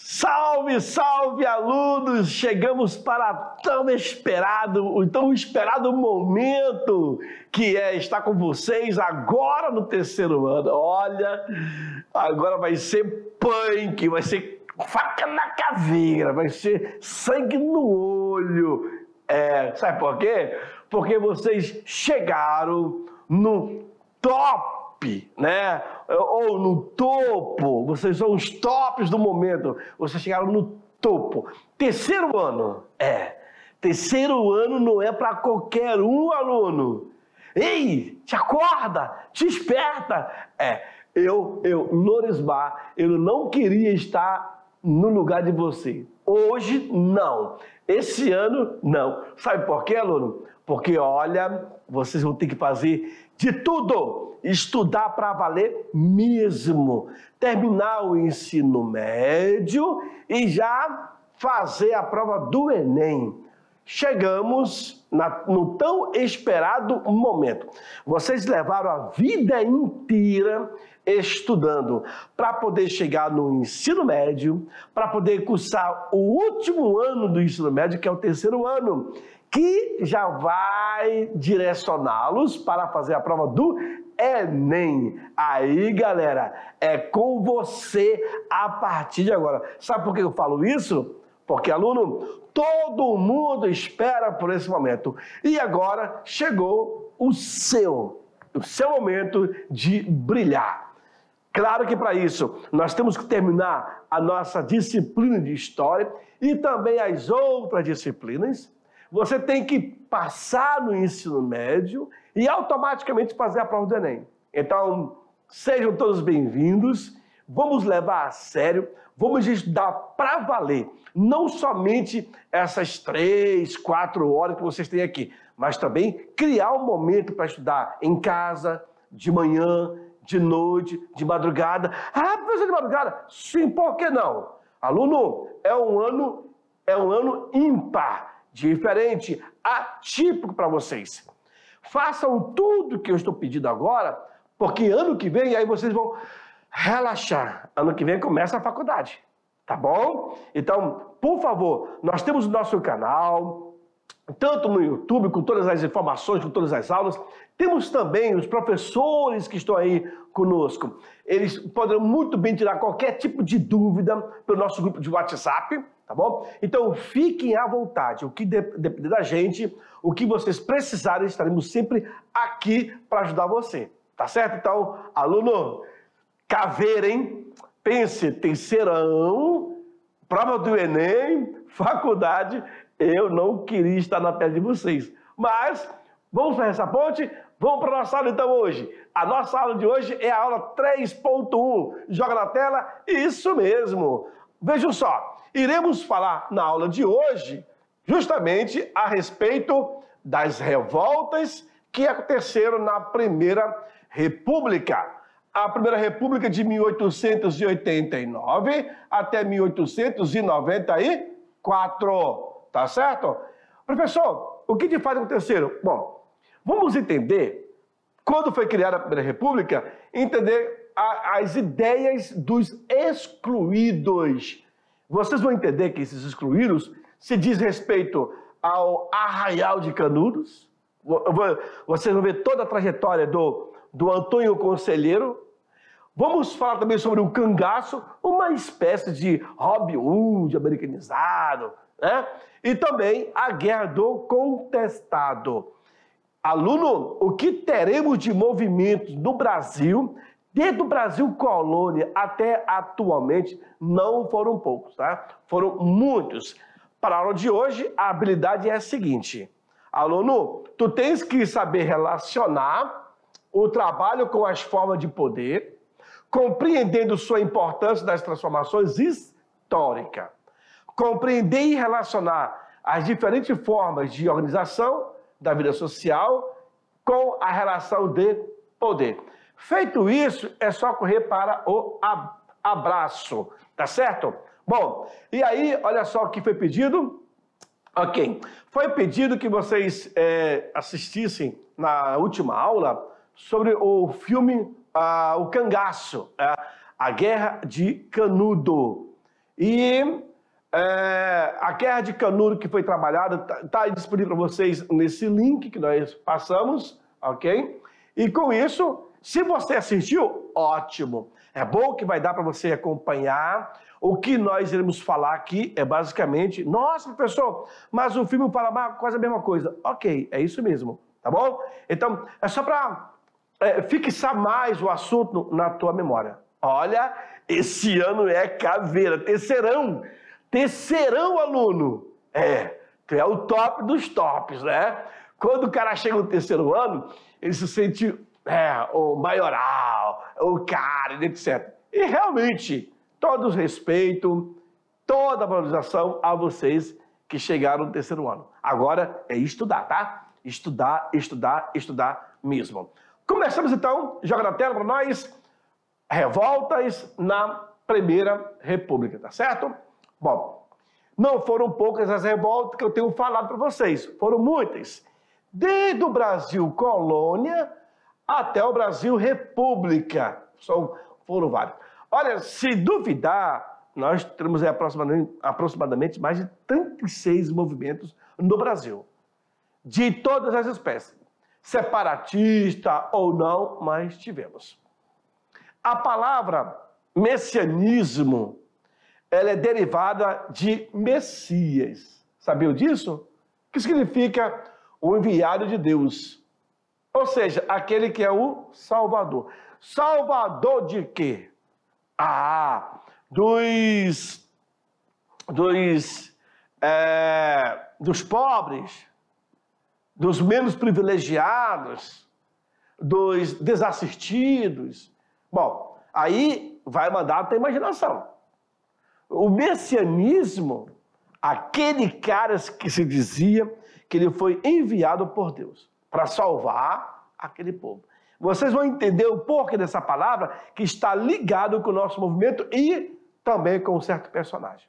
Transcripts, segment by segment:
Salve, salve, alunos! Chegamos para o tão esperado momento que é estar com vocês agora no terceiro ano. Olha, agora vai ser punk, vai ser faca na caveira, vai ser sangue no olho. Sabe por quê? Porque vocês chegaram no top, né? Ou no topo, vocês são os tops do momento, vocês chegaram no topo. Terceiro ano não é para qualquer um, aluno. Ei, te acorda, te esperta. Lorismar, eu não queria estar no lugar de você. Hoje, não. Esse ano, não. Sabe por quê, aluno? Porque, olha, vocês vão ter que fazer de tudo. Estudar para valer mesmo. Terminar o ensino médio e já fazer a prova do Enem. Chegamos no tão esperado momento. Vocês levaram a vida inteira estudando para poder chegar no ensino médio, para poder cursar o último ano do ensino médio, que é o terceiro ano, que já vai direcioná-los para fazer a prova do Enem. Aí, galera, é com você a partir de agora. Sabe por que eu falo isso? Porque, aluno, todo mundo espera por esse momento. E agora chegou o seu momento de brilhar. Claro que para isso nós temos que terminar a nossa disciplina de História e também as outras disciplinas. Você tem que passar no ensino médio e automaticamente fazer a prova do Enem. Então, sejam todos bem-vindos, vamos levar a sério, vamos estudar para valer, não somente essas 3, 4 horas que vocês têm aqui, mas também criar um momento para estudar em casa, de manhã, de noite, de madrugada. Ah, professor, de madrugada? Sim, por que não? Aluno, é um ano ímpar, diferente, atípico para vocês. Façam tudo que eu estou pedindo agora, porque ano que vem aí vocês vão relaxar. Ano que vem começa a faculdade, tá bom? Então, por favor, nós temos o nosso canal, tanto no YouTube, com todas as informações, com todas as aulas. Temos também os professores que estão aí conosco. Eles poderão muito bem tirar qualquer tipo de dúvida pelo nosso grupo de WhatsApp, tá bom? Então, fiquem à vontade. O que depender da gente, o que vocês precisarem, estaremos sempre aqui para ajudar você, tá certo? Então, aluno, caveira, hein? Pense, terceirão, prova do Enem, faculdade, eu não queria estar na pele de vocês. Mas, vamos para essa ponte? Vamos para a nossa aula então hoje. A nossa aula de hoje é a aula 3.1. Joga na tela? Isso mesmo. Vejam só, iremos falar na aula de hoje justamente a respeito das revoltas que aconteceram na Primeira República. A Primeira República de 1889 até 1894, tá certo? Professor, o que de fato aconteceram? Bom, vamos entender, quando foi criada a Primeira República, entender as ideias dos excluídos. Vocês vão entender que esses excluídos se diz respeito ao Arraial de Canudos. Vocês vão ver toda a trajetória do Antônio Conselheiro. Vamos falar também sobre o cangaço, uma espécie de Robin Hood americanizado, né? E também a Guerra do Contestado. Aluno, o que teremos de movimentos no Brasil, desde o Brasil colônia até atualmente, não foram poucos, tá? Foram muitos. Para a aula de hoje, a habilidade é a seguinte. Aluno, tu tens que saber relacionar o trabalho com as formas de poder, compreendendo sua importância das transformações históricas. Compreender e relacionar as diferentes formas de organização da vida social com a relação de poder. Feito isso, é só correr para o abraço, tá certo? Bom, e aí, olha só o que foi pedido. Ok, foi pedido que vocês assistissem na última aula sobre o filme O Cangaço, a Guerra de Canudo. E a Guerra de Canudo que foi trabalhada está disponível para vocês nesse link que nós passamos, ok? E com isso, se você assistiu, ótimo. É bom que vai dar para você acompanhar. O que nós iremos falar aqui é basicamente, nossa, professor, mas o filme fala quase a mesma coisa. Ok, é isso mesmo, tá bom? Então, é só para fixar mais o assunto na tua memória. Olha, esse ano é caveira, terceirão, aluno. Tu é o top dos tops, né? Quando o cara chega no terceiro ano, ele se sente o maioral, o cara, etc. E realmente, todo respeito, toda a valorização a vocês que chegaram no terceiro ano. Agora é estudar, tá? Estudar, estudar, estudar mesmo. Começamos então, joga na tela para nós, revoltas na Primeira República, tá certo? Bom, não foram poucas as revoltas que eu tenho falado para vocês, foram muitas. Desde o Brasil colônia até o Brasil República, foram vários. Olha, se duvidar, nós temos aproximadamente mais de 36 movimentos no Brasil, de todas as espécies, separatista ou não, mas tivemos. A palavra messianismo, ela é derivada de Messias. Sabiam disso? Que significa o enviado de Deus. Ou seja, aquele que é o Salvador. Salvador de quê? Dos pobres, dos menos privilegiados, dos desassistidos. Bom, aí vai mandar a tua imaginação. O messianismo, aquele cara que se dizia que ele foi enviado por Deus para salvar aquele povo. Vocês vão entender o porquê dessa palavra que está ligado com o nosso movimento e também com um certo personagem.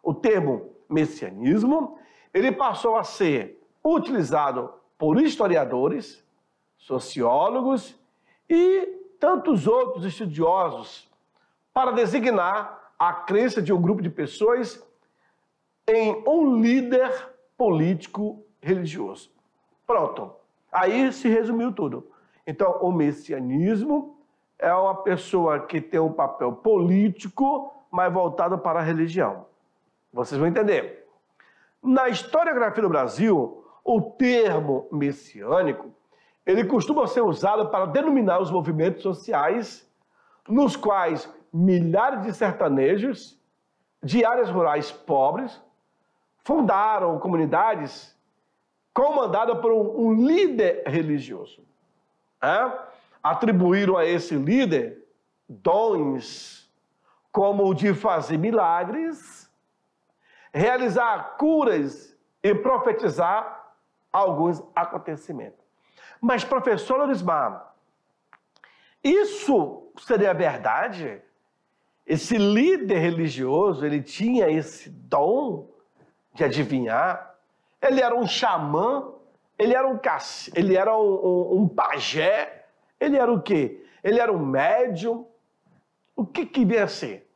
O termo messianismo, ele passou a ser utilizado por historiadores, sociólogos e tantos outros estudiosos para designar a crença de um grupo de pessoas em um líder político religioso. Pronto. Aí se resumiu tudo. Então, o messianismo é uma pessoa que tem um papel político, mas voltado para a religião. Vocês vão entender. Na historiografia do Brasil, o termo messiânico, ele costuma ser usado para denominar os movimentos sociais nos quais milhares de sertanejos de áreas rurais pobres fundaram comunidades comandadas por um líder religioso. Atribuíram a esse líder dons como o de fazer milagres, realizar curas e profetizar alguns acontecimentos. Mas, professor Lorismar, isso seria verdade? Esse líder religioso, ele tinha esse dom de adivinhar? Ele era um xamã? Ele era um pajé? Ele era o quê? Ele era um médium? O que devia ser?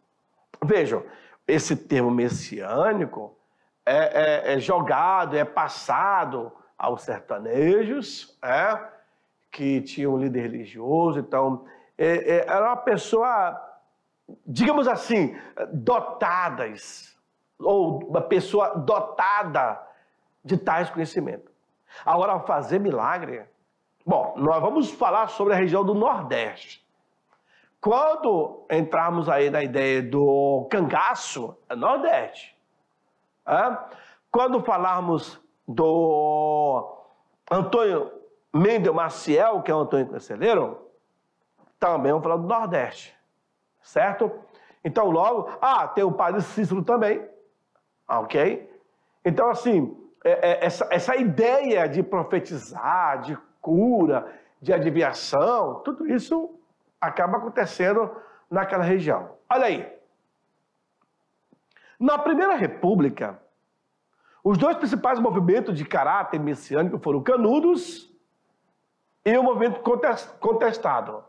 Vejam, esse termo messiânico é jogado, é passado aos sertanejos, que tinham um líder religioso. Então, era uma pessoa, digamos assim, dotadas, ou uma pessoa dotada de tais conhecimentos. Agora, fazer milagre, bom, nós vamos falar sobre a região do Nordeste. Quando entrarmos aí na ideia do cangaço, é Nordeste. Quando falarmos do Antônio Mendel Maciel, que é o Antônio Conselheiro, também vamos falar do Nordeste, certo? Então, logo, tem o Padre Cícero também, ok? Então, assim, essa ideia de profetizar, de cura, de adivinhação, tudo isso acaba acontecendo naquela região. Olha aí. Na Primeira República, os dois principais movimentos de caráter messiânico foram Canudos e o movimento contestado.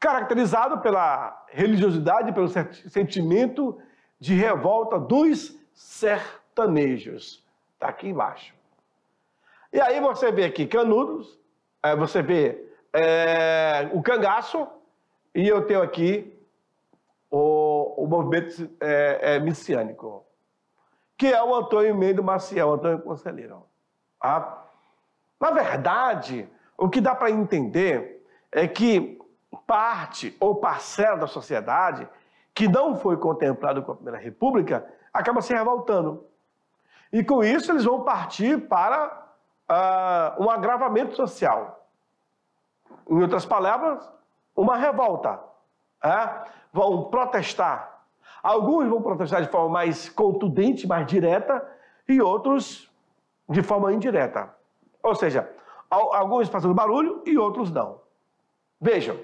caracterizado pela religiosidade, pelo sentimento de revolta dos sertanejos. Está aqui embaixo. E aí você vê aqui Canudos, você vê o cangaço, e eu tenho aqui o movimento messiânico, que é o Antônio Mendes Maciel, Antônio Conselheiro. Tá? Na verdade, o que dá para entender é que parte ou parcela da sociedade que não foi contemplado com a Primeira República acaba se revoltando. E com isso eles vão partir para um agravamento social. Em outras palavras, uma revolta. Vão protestar. Alguns vão protestar de forma mais contundente, mais direta, e outros de forma indireta. Ou seja, alguns fazendo barulho e outros não. Vejam,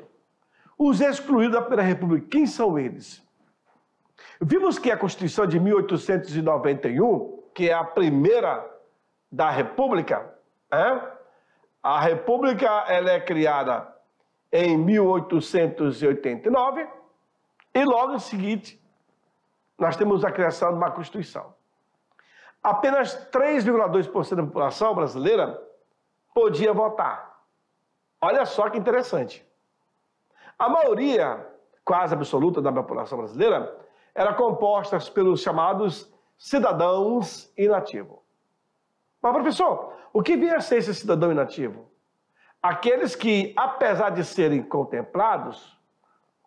os excluídos da Primeira República, quem são eles? Vimos que a Constituição de 1891, que é a primeira da República, a República ela é criada em 1889 e logo em seguinte nós temos a criação de uma Constituição. Apenas 3,2% da população brasileira podia votar. Olha só que interessante. A maioria, quase absoluta, da população brasileira era composta pelos chamados cidadãos inativos. Mas, professor, o que vinha a ser esse cidadão inativo? Aqueles que, apesar de serem contemplados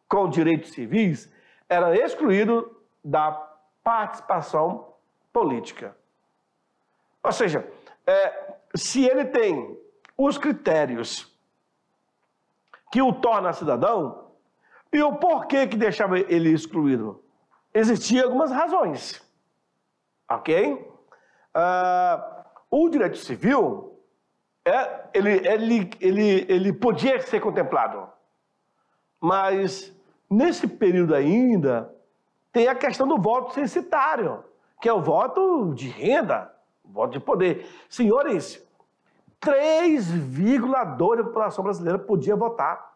com direitos civis, eram excluídos da participação política. Ou seja, se ele tem os critérios que o torna cidadão, e o porquê que deixava ele excluído? Existiam algumas razões, ok? O direito civil, ele podia ser contemplado, mas nesse período ainda tem a questão do voto censitário, que é o voto de renda, o voto de poder. Senhores, 3,2% da população brasileira podia votar.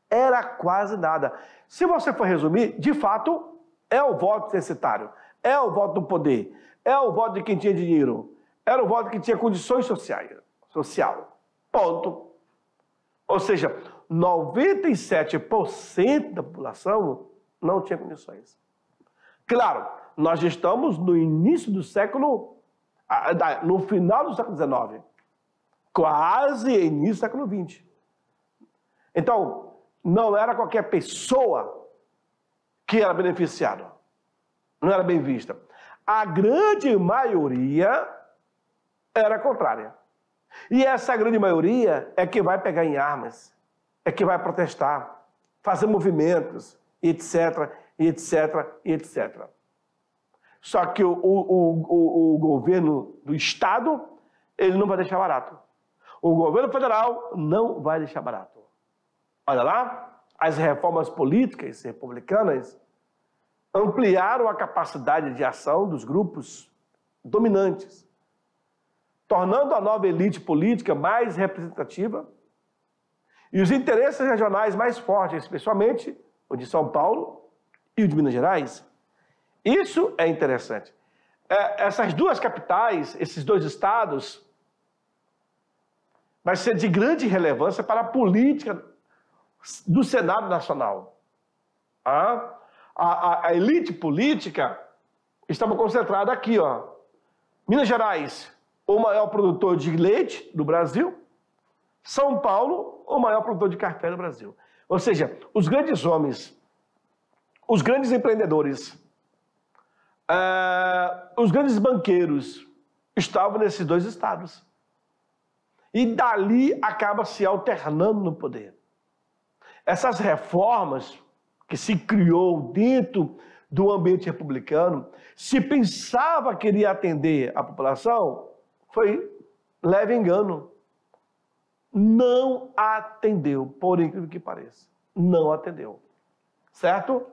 Era quase nada. Se você for resumir, de fato, é o voto censitário, é o voto do poder, é o voto de quem tinha dinheiro, era o voto de quem tinha condições social. Ponto. Ou seja, 97% da população não tinha condições. Claro, nós estamos no início do século, no final do século XIX, quase início do século XX. Então, não era qualquer pessoa que era beneficiada, não era bem vista. A grande maioria era contrária. E essa grande maioria é que vai pegar em armas, é que vai protestar, fazer movimentos, etc, etc, etc. Só que o governo do Estado, ele não vai deixar barato. O governo federal não vai deixar barato. Olha lá, as reformas políticas republicanas ampliaram a capacidade de ação dos grupos dominantes, tornando a nova elite política mais representativa e os interesses regionais mais fortes, especialmente o de São Paulo e o de Minas Gerais. Isso é interessante. Essas duas capitais, esses dois estados, vai ser de grande relevância para a política do Senado Nacional. A elite política estava concentrada aqui, ó. Minas Gerais, o maior produtor de leite do Brasil. São Paulo, o maior produtor de café do Brasil. Ou seja, os grandes homens, os grandes empreendedores, os grandes banqueiros estavam nesses dois estados. E dali acaba se alternando no poder. Essas reformas que se criou dentro do ambiente republicano, se pensava que iria atender a população, foi leve engano. Não atendeu, por incrível que pareça. Não atendeu. Certo?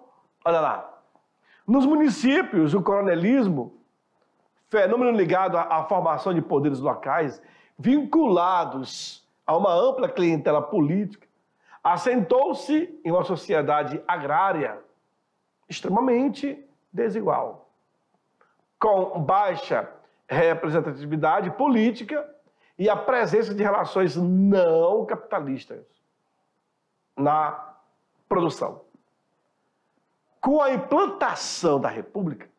Olha lá. Nos municípios, o coronelismo, fenômeno ligado à formação de poderes locais, vinculados a uma ampla clientela política, assentou-se em uma sociedade agrária extremamente desigual, com baixa representatividade política e a presença de relações não capitalistas na produção. Com a implantação da República,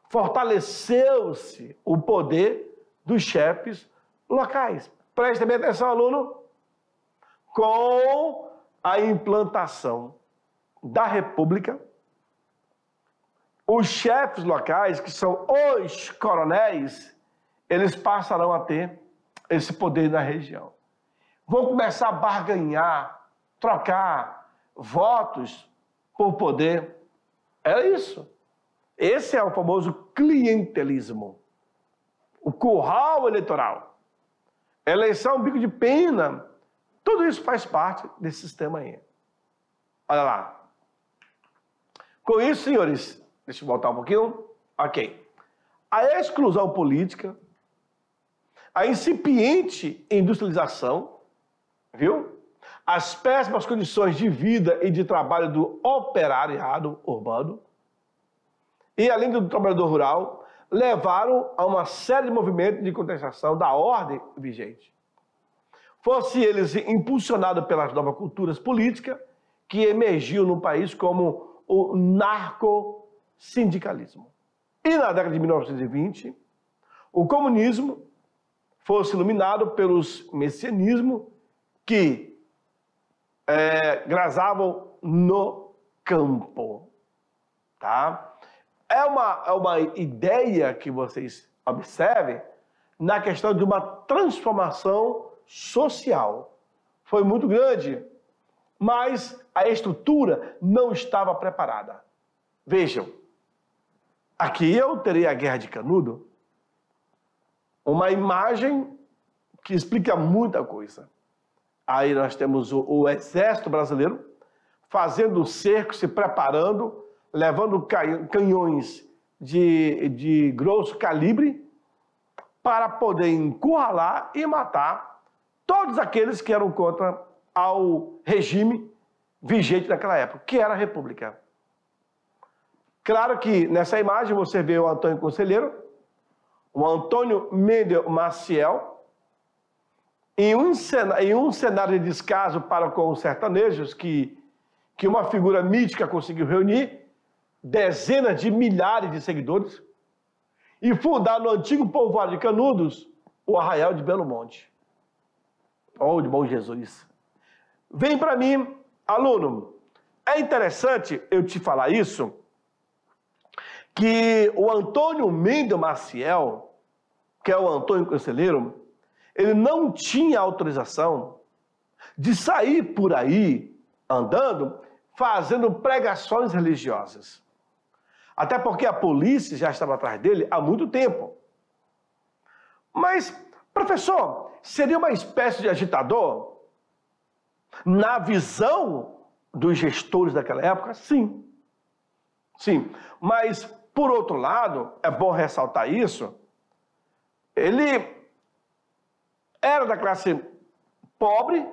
fortaleceu-se o poder dos chefes locais. Preste bem atenção, aluno. Com a implantação da República, os chefes locais, que são os coronéis, eles passarão a ter esse poder na região. Vão começar a barganhar, trocar votos por poder. É isso. Esse é o famoso clientelismo. O curral eleitoral. Eleição, bico de pena. Tudo isso faz parte desse sistema aí. Olha lá. Com isso, senhores, deixa eu voltar um pouquinho. Ok. A exclusão política, a incipiente industrialização, viu? As péssimas condições de vida e de trabalho do operariado urbano e, além do trabalhador rural, levaram a uma série de movimentos de contestação da ordem vigente. Fosse eles impulsionados pelas novas culturas políticas que emergiam no país, como o narco-sindicalismo. E na década de 1920, o comunismo fosse iluminado pelos messianismos que grasavam no campo. Tá? É uma ideia que vocês observem na questão de uma transformação social. Foi muito grande, mas a estrutura não estava preparada. Vejam, aqui eu terei a Guerra de Canudo, uma imagem que explica muita coisa. Aí nós temos o exército brasileiro fazendo cerco, se preparando, levando canhões de grosso calibre para poder encurralar e matar todos aqueles que eram contra ao regime vigente naquela época, que era a República. Claro que nessa imagem você vê o Antônio Conselheiro, o Antônio Mendel Maciel, em um cenário de descaso para com os sertanejos, que uma figura mítica conseguiu reunir dezenas de milhares de seguidores e fundar no antigo povoado de Canudos o Arraial de Belo Monte. Oh, de bom Jesus! Vem para mim, aluno, é interessante eu te falar isso, que o Antônio Mendel Maciel, que é o Antônio Conselheiro, ele não tinha autorização de sair por aí andando, fazendo pregações religiosas. Até porque a polícia já estava atrás dele há muito tempo. Mas, professor, seria uma espécie de agitador? Na visão dos gestores daquela época, sim. Sim. Mas, por outro lado, é bom ressaltar isso, ele era da classe pobre,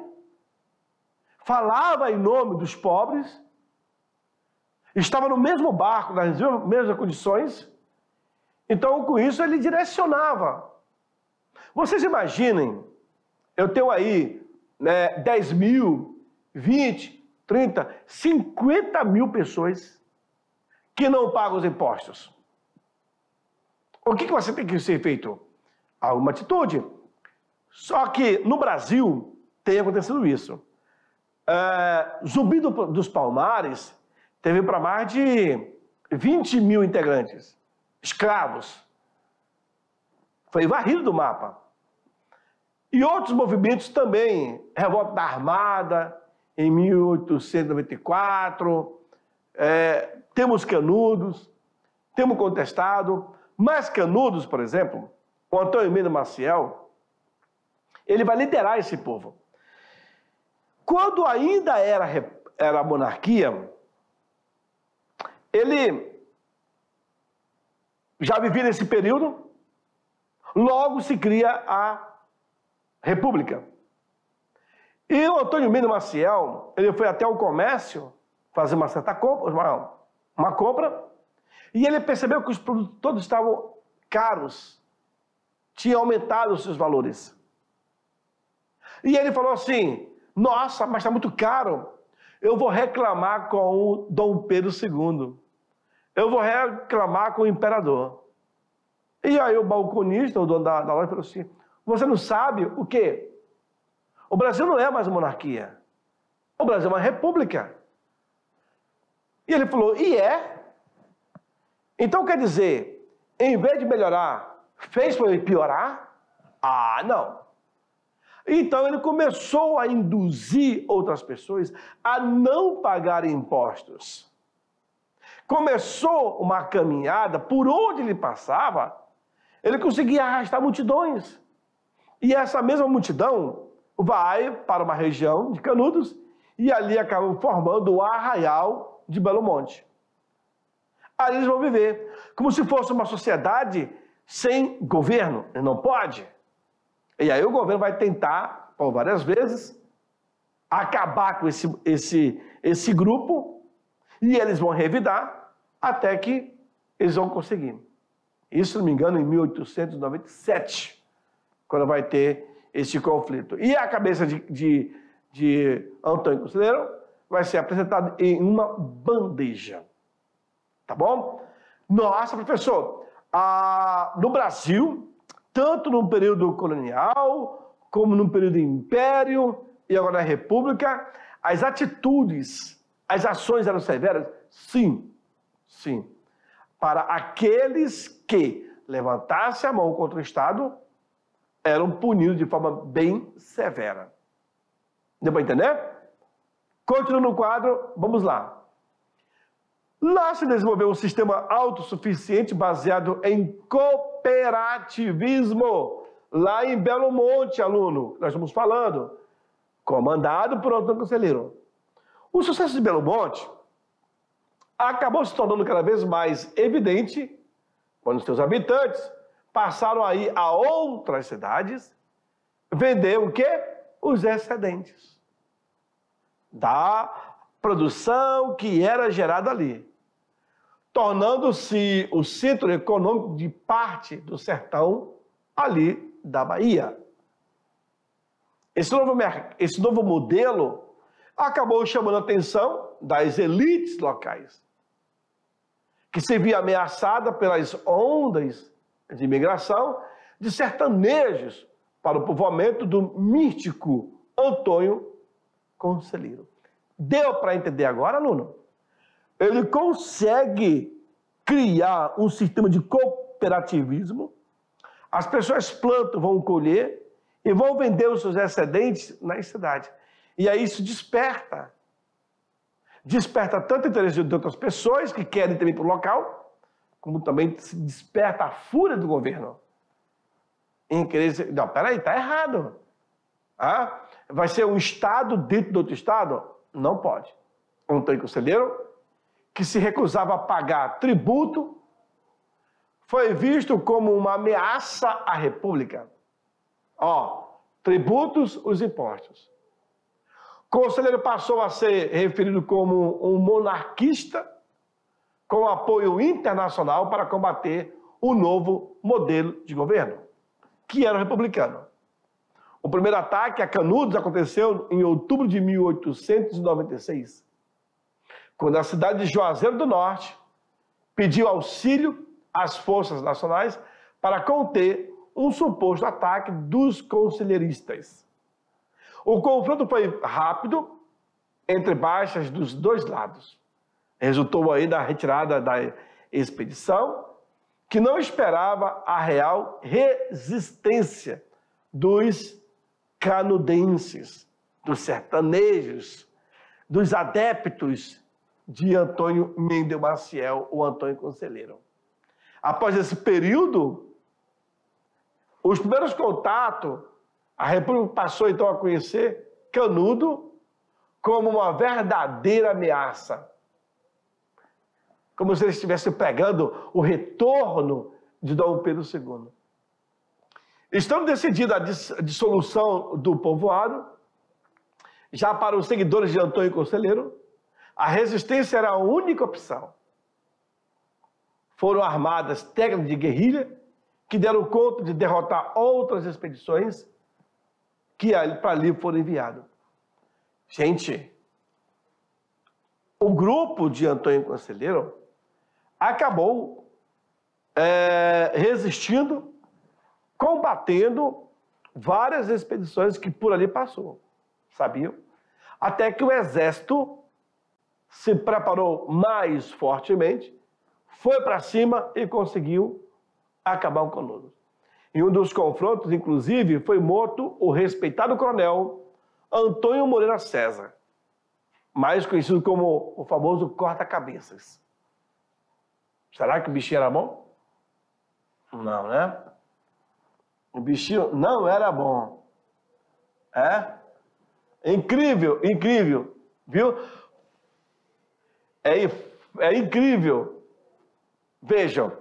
falava em nome dos pobres, estava no mesmo barco, nas mesmas condições, então com isso ele direcionava. Vocês imaginem, eu tenho aí 10 mil, 20, 30, 50 mil pessoas que não pagam os impostos. O que você tem que ser feito? Alguma atitude. Só que no Brasil tem acontecido isso. Zumbi dos Palmares teve para mais de 20 mil integrantes, escravos. Foi varrido do mapa. E outros movimentos também, Revolta da Armada, em 1894, temos Canudos, temos Contestado, mas Canudos, por exemplo, o Antônio Mendel Maciel, ele vai liderar esse povo. Quando ainda era monarquia, ele já vivia nesse período, logo se cria a República. E o Antônio Mendes Maciel, ele foi até o comércio fazer uma certa compra, uma compra, e ele percebeu que os produtos todos estavam caros, tinham aumentado os seus valores. E ele falou assim, nossa, mas está muito caro, eu vou reclamar com o Dom Pedro II, eu vou reclamar com o imperador. E aí o balconista, o dono da loja, falou assim, você não sabe o quê? O Brasil não é mais uma monarquia. O Brasil é uma república. E ele falou, e é? Então quer dizer, em vez de melhorar, fez para piorar? Ah, não. Então ele começou a induzir outras pessoas a não pagarem impostos. Começou uma caminhada, por onde ele passava, ele conseguia arrastar multidões. E essa mesma multidão vai para uma região de Canudos e ali acabam formando o Arraial de Belo Monte. Ali eles vão viver como se fosse uma sociedade sem governo. Não pode. E aí o governo vai tentar, por várias vezes, acabar com esse grupo e eles vão revidar até que eles vão conseguir. Isso, se não me engano, em 1897, quando vai ter esse conflito. E a cabeça de Antônio Conselheiro vai ser apresentada em uma bandeja. Tá bom? Nossa, professor, no Brasil, tanto no período colonial, como no período império e agora na república, as atitudes, as ações eram severas? Sim, sim. Para aqueles que levantassem a mão contra o Estado, eram punidos de forma bem severa. Deu para entender? Continuando no quadro, vamos lá. Lá se desenvolveu um sistema autossuficiente baseado em cooperativismo. Lá em Belo Monte, aluno, nós estamos falando, comandado por Antônio Conselheiro. O sucesso de Belo Monte acabou se tornando cada vez mais evidente quando os seus habitantes passaram a ir a outras cidades vender o quê? Os excedentes da produção que era gerada ali, tornando-se o centro econômico de parte do sertão ali da Bahia. Esse novo modelo acabou chamando a atenção das elites locais, que se via ameaçada pelas ondas de imigração de sertanejos para o povoamento do místico Antônio Conselheiro. Deu para entender agora, aluno? Ele consegue criar um sistema de cooperativismo, as pessoas plantam, vão colher e vão vender os seus excedentes na cidade. E aí isso desperta tanto o interesse de outras pessoas que querem também para o local, como também se desperta a fúria do governo. Em querer dizer, não, peraí, está errado. Ah, vai ser um estado dentro de outro estado? Não pode. Antônio Conselheiro, que se recusava a pagar tributo, foi visto como uma ameaça à República. Tributos, os impostos. Conselheiro passou a ser referido como um monarquista com apoio internacional para combater o novo modelo de governo, que era o republicano. O primeiro ataque a Canudos aconteceu em outubro de 1896, quando a cidade de Juazeiro do Norte pediu auxílio às forças nacionais para conter um suposto ataque dos conselheiristas. O confronto foi rápido, entre baixas dos dois lados. Resultou aí da retirada da expedição, que não esperava a real resistência dos canudenses, dos sertanejos, dos adeptos de Antônio Mendes Maciel, o Antônio Conselheiro. Após esse período, os primeiros contatos, a República passou então a conhecer Canudo como uma verdadeira ameaça. Como se eles estivessem pegando o retorno de Dom Pedro II. Estando decidida a dissolução do povoado, Já para os seguidores de Antônio Conselheiro, a resistência era a única opção. Foram armadas técnicas de guerrilha que deram conta de derrotar outras expedições que para ali foram enviadas. Gente, o grupo de Antônio Conselheiro acabou resistindo, combatendo várias expedições que por ali passou, sabiam? Até que o exército se preparou mais fortemente, foi para cima e conseguiu acabar com Canudos. Em um dos confrontos, inclusive, foi morto o respeitado coronel Antônio Moreira César, mais conhecido como o famoso corta-cabeças. Será que o bichinho era bom? Não, né? O bichinho não era bom. Incrível, incrível, viu? É incrível. Vejam,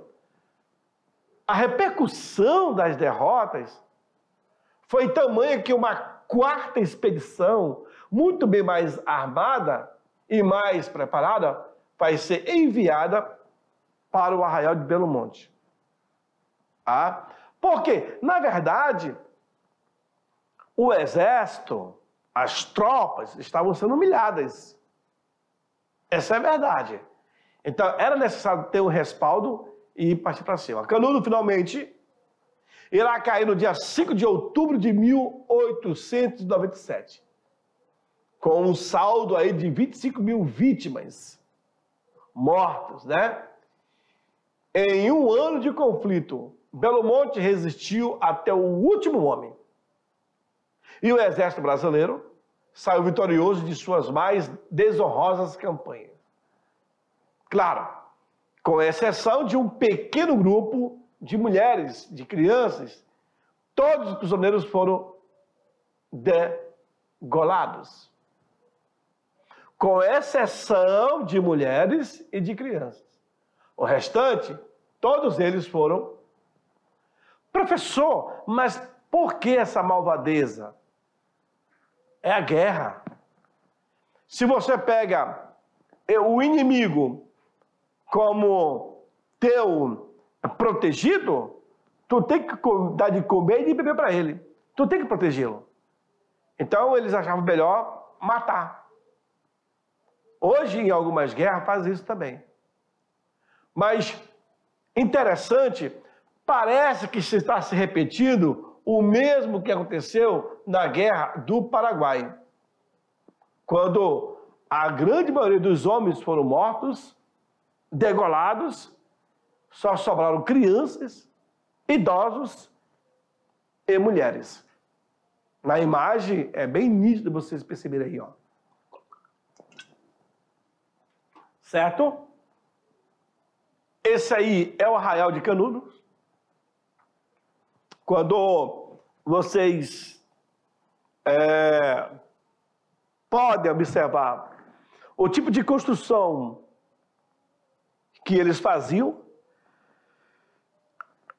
a repercussão das derrotas foi tamanha que uma quarta expedição, muito bem mais armada e mais preparada, vai ser enviada para o Arraial de Belo Monte. Porque, na verdade, o exército, as tropas estavam sendo humilhadas. Essa é a verdade. Então, era necessário ter um respaldo e partir para cima. Canudos, finalmente, irá cair no dia 5 de outubro de 1897, com um saldo aí de 25 mil vítimas mortas, né? Em um ano de conflito, Belo Monte resistiu até o último homem. E o exército brasileiro saiu vitorioso de suas mais desonrosas campanhas. Claro, com exceção de um pequeno grupo de mulheres, de crianças, todos os prisioneiros foram degolados. Com exceção de mulheres e de crianças. O restante, todos eles foram. Professor, mas por que essa malvadeza? É a guerra. Se você pega o inimigo como teu protegido, tu tem que dar de comer e de beber para ele. Tu tem que protegê-lo. Então eles achavam melhor matar. Hoje, em algumas guerras, faz isso também. Mas, interessante, parece que se está se repetindo o mesmo que aconteceu na Guerra do Paraguai, quando a grande maioria dos homens foram mortos, degolados, só sobraram crianças, idosos e mulheres. Na imagem é bem nítido vocês perceberem aí, ó. Certo? Esse aí é o Arraial de Canudos. Quando vocês podem observar o tipo de construção que eles faziam.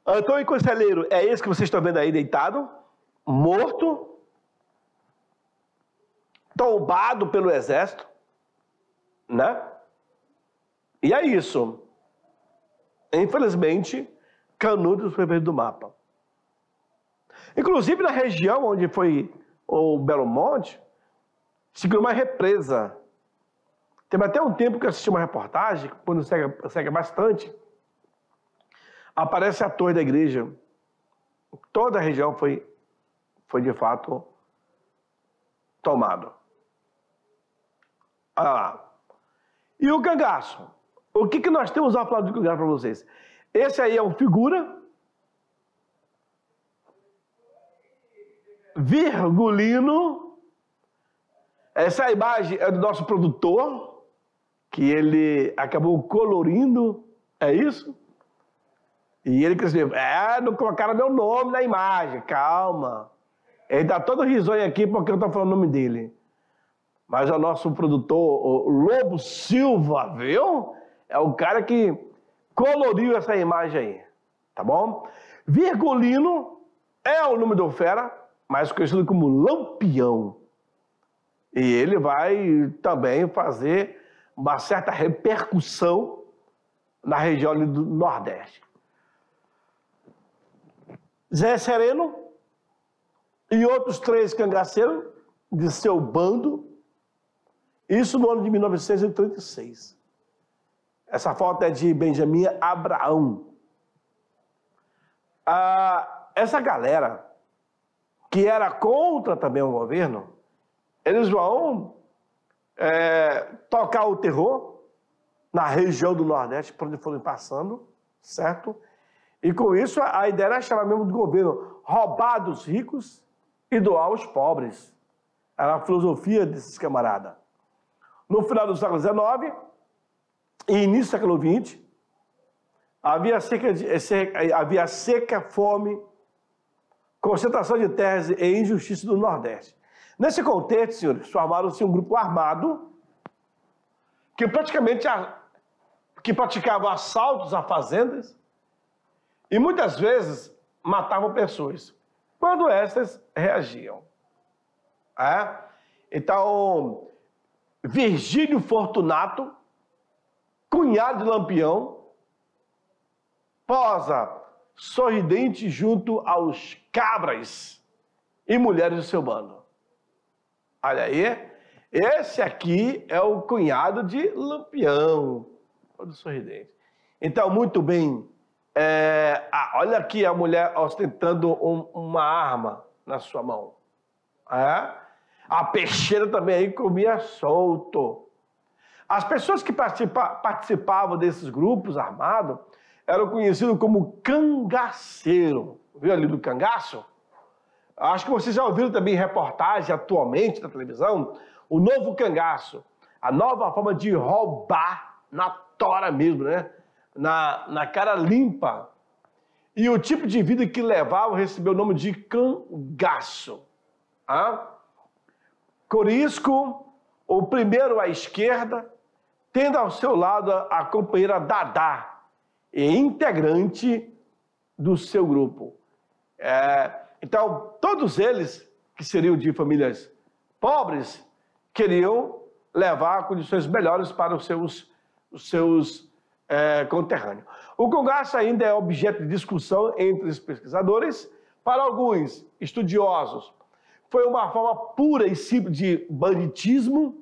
Antônio Conselheiro é esse que vocês estão vendo aí deitado, morto, tombado pelo exército, né? E é isso. Infelizmente, Canudos foi perdido do mapa. Inclusive, na região onde foi o Belo Monte, se criou uma represa. Teve até um tempo que eu assisti uma reportagem, quando segue bastante, aparece a torre da igreja. Toda a região foi de fato tomada. Olha lá. E o cangaço? O que nós temos a falar do cangaço para vocês? Esse aí é um figura Virgulino. Essa imagem é do nosso produtor, que ele acabou colorindo, é isso? E ele escreveu, não colocaram meu nome na imagem, calma. Ele tá todo risonho aqui porque eu estou falando o nome dele. Mas é o nosso produtor, o Lobo Silva, viu? É o cara que coloriu essa imagem aí, tá bom? Virgulino é o nome do fera, mais conhecido como Lampião. E ele vai também fazer uma certa repercussão na região ali do Nordeste. Zé Sereno e outros 3 cangaceiros de seu bando, isso no ano de 1936. Essa foto é de Benjamin Abraão. Essa galera, que era contra também o governo, eles vão tocar o terror na região do Nordeste, por onde forem passando, certo? E com isso, a ideia era chamar mesmo do governo roubar dos ricos e doar aos pobres. Era a filosofia desses camaradas. No final do século XIX e início do século XX, havia seca, fome, concentração de terras e injustiça do Nordeste. Nesse contexto, senhores, formaram-se um grupo armado que praticava assaltos a fazendas e muitas vezes matavam pessoas, quando estas reagiam. Então, Virgílio Fortunato, cunhado de Lampião, posa sorridente junto aos cabras e mulheres do seu bando. Olha aí, esse aqui é o cunhado de Lampião, todo sorridente. Então, muito bem, olha aqui a mulher ostentando uma arma na sua mão. A peixeira também aí comia solto. As pessoas que participavam desses grupos armados eram conhecidos como cangaceiro. Viu ali do cangaço? Acho que vocês já ouviram também reportagem atualmente na televisão, o novo cangaço, a nova forma de roubar na tora mesmo, né? Na cara limpa. E o tipo de vida que levava recebeu o nome de cangaço. Corisco, o primeiro à esquerda, tendo ao seu lado a companheira Dadá, e integrante do seu grupo. Então, todos eles, que seriam de famílias pobres, queriam levar condições melhores para os seus conterrâneos. O cangaço ainda é objeto de discussão entre os pesquisadores. Para alguns estudiosos, foi uma forma pura e simples de banditismo,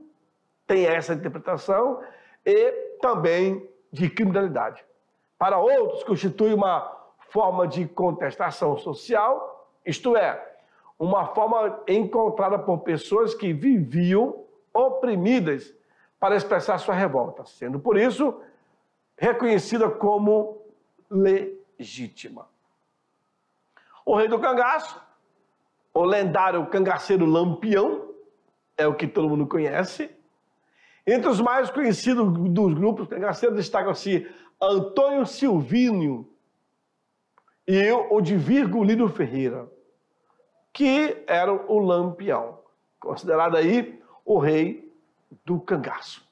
tem essa interpretação, e também de criminalidade. Para outros, constitui uma forma de contestação social, isto é, uma forma encontrada por pessoas que viviam oprimidas para expressar sua revolta, sendo por isso reconhecida como legítima. O rei do cangaço, o lendário cangaceiro Lampião, é o que todo mundo conhece. Entre os mais conhecidos dos grupos cangaceiros destacam-se Antônio Silvínio e o de Virgulino Ferreira, que era o Lampião, considerado aí o rei do cangaço.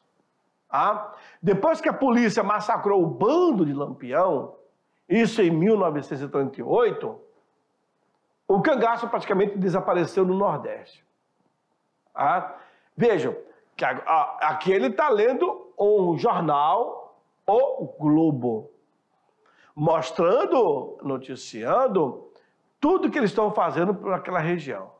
Depois que a polícia massacrou o bando de Lampião, isso em 1938, o cangaço praticamente desapareceu no Nordeste. Vejam, que aqui ele está lendo um jornal, O Globo, mostrando, noticiando tudo que eles estão fazendo por aquela região.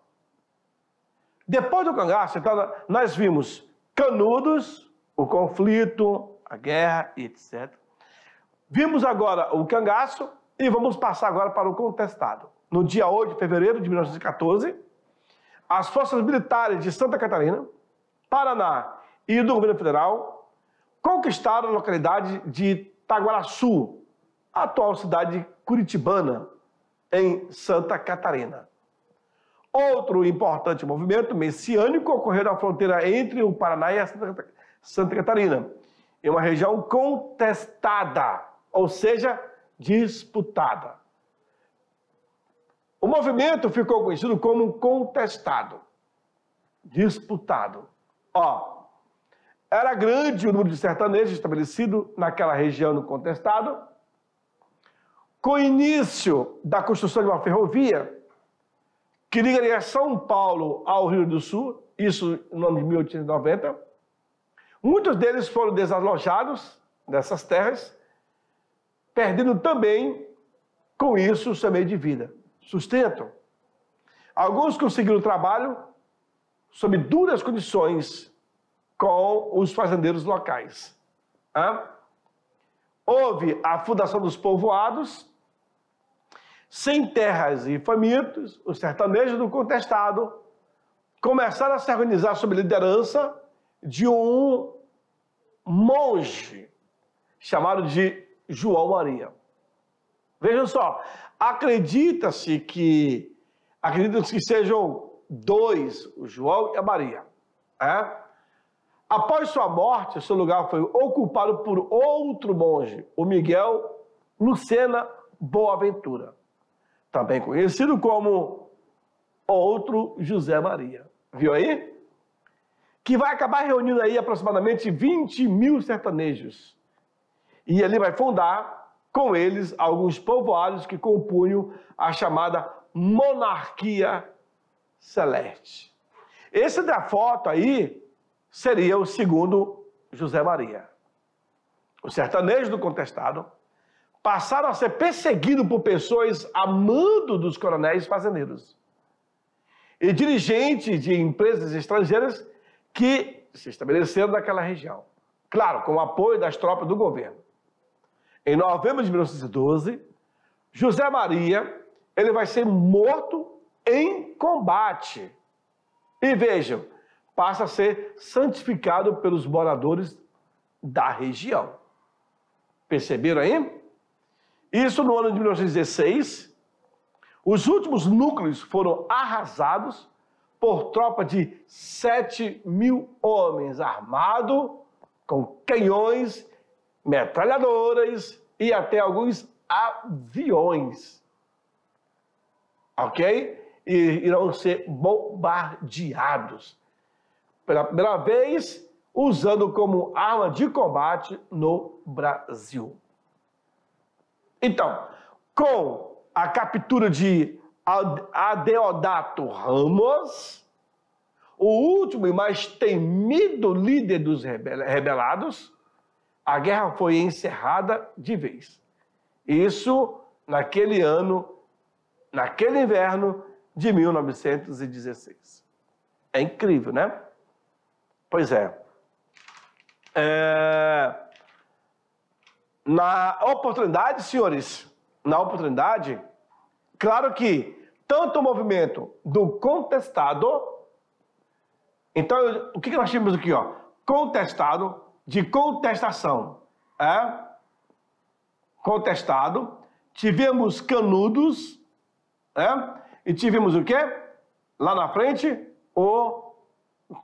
Depois do cangaço, então, nós vimos Canudos, o conflito, a guerra, etc. Vimos agora o cangaço e vamos passar agora para o contestado. No dia 8 de fevereiro de 1914, as forças militares de Santa Catarina, Paraná e do governo federal conquistaram a localidade de Taguaraçu, a atual cidade curitibana, em Santa Catarina. Outro importante movimento messiânico ocorreu na fronteira entre o Paraná e a Santa Catarina, em uma região contestada, ou seja, disputada. O movimento ficou conhecido como contestado, disputado. Era grande o número de sertanejos estabelecido naquela região do contestado. Com o início da construção de uma ferrovia que ligaria São Paulo ao Rio Grande do Sul isso no ano de 1890. Muitos deles foram desalojados dessas terras, perdendo também, com isso, o seu meio de vida, sustento. Alguns conseguiram trabalho sob duras condições com os fazendeiros locais. Houve a fundação dos povoados. Sem terras e famintos, os sertanejos do contestado começaram a se organizar sob a liderança de um monge chamado de João Maria. Vejam só, acredita-se que sejam dois, o João e a Maria. Após sua morte, seu lugar foi ocupado por outro monge, o Miguel Lucena Boaventura, também conhecido como outro José Maria. Viu aí? Que vai acabar reunindo aí aproximadamente 20 mil sertanejos. E ele vai fundar com eles alguns povoados que compunham a chamada monarquia celeste. Esse da foto aí seria o segundo José Maria. Os sertanejos do contestado passaram a ser perseguidos por pessoas a mando dos coronéis fazendeiros e dirigentes de empresas estrangeiras que se estabeleceram naquela região. Claro, com o apoio das tropas do governo. Em novembro de 1912, José Maria ele vai ser morto em combate. E vejam, passa a ser santificado pelos moradores da região. Perceberam aí? Isso no ano de 1916. Os últimos núcleos foram arrasados por tropa de 7 mil homens armados com canhões, metralhadoras e até alguns aviões. Ok? E irão ser bombardeados pela primeira vez, usando como arma de combate no Brasil. Então, com a captura de Adeodato Ramos, o último e mais temido líder dos rebelados, a guerra foi encerrada de vez. Isso naquele ano, naquele inverno de 1916. É incrível, né? Pois é. Na oportunidade, senhores, claro que tanto o movimento do contestado, então o que nós temos aqui, ó? Contestado, de contestação, contestado, tivemos canudos, e tivemos o quê? Lá na frente, o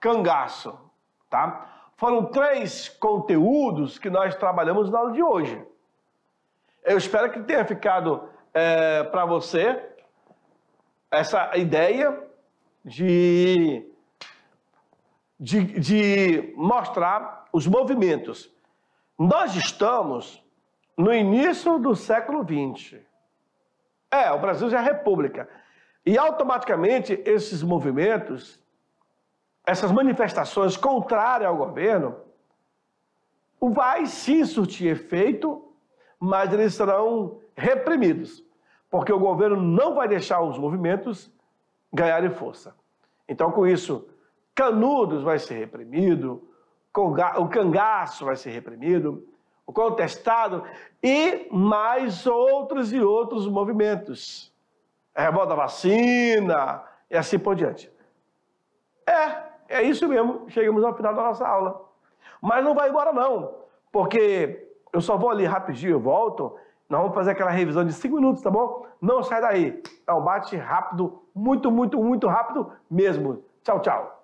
cangaço, tá? Foram 3 conteúdos que nós trabalhamos na aula de hoje. Eu espero que tenha ficado para você essa ideia de mostrar os movimentos. Nós estamos no início do século XX. O Brasil já é república. E automaticamente esses movimentos, essas manifestações contrárias ao governo, vai sim surtir efeito, mas eles serão reprimidos, porque o governo não vai deixar os movimentos ganharem força. Então, com isso, Canudos vai ser reprimido, o cangaço vai ser reprimido, o contestado e mais outros e outros movimentos. A revolta da vacina e assim por diante. É isso mesmo, chegamos ao final da nossa aula. Mas não vai embora não, porque eu só vou ali rapidinho, eu volto, nós vamos fazer aquela revisão de 5 minutos, tá bom? Não sai daí, é um bate rápido, muito rápido mesmo. Tchau, tchau.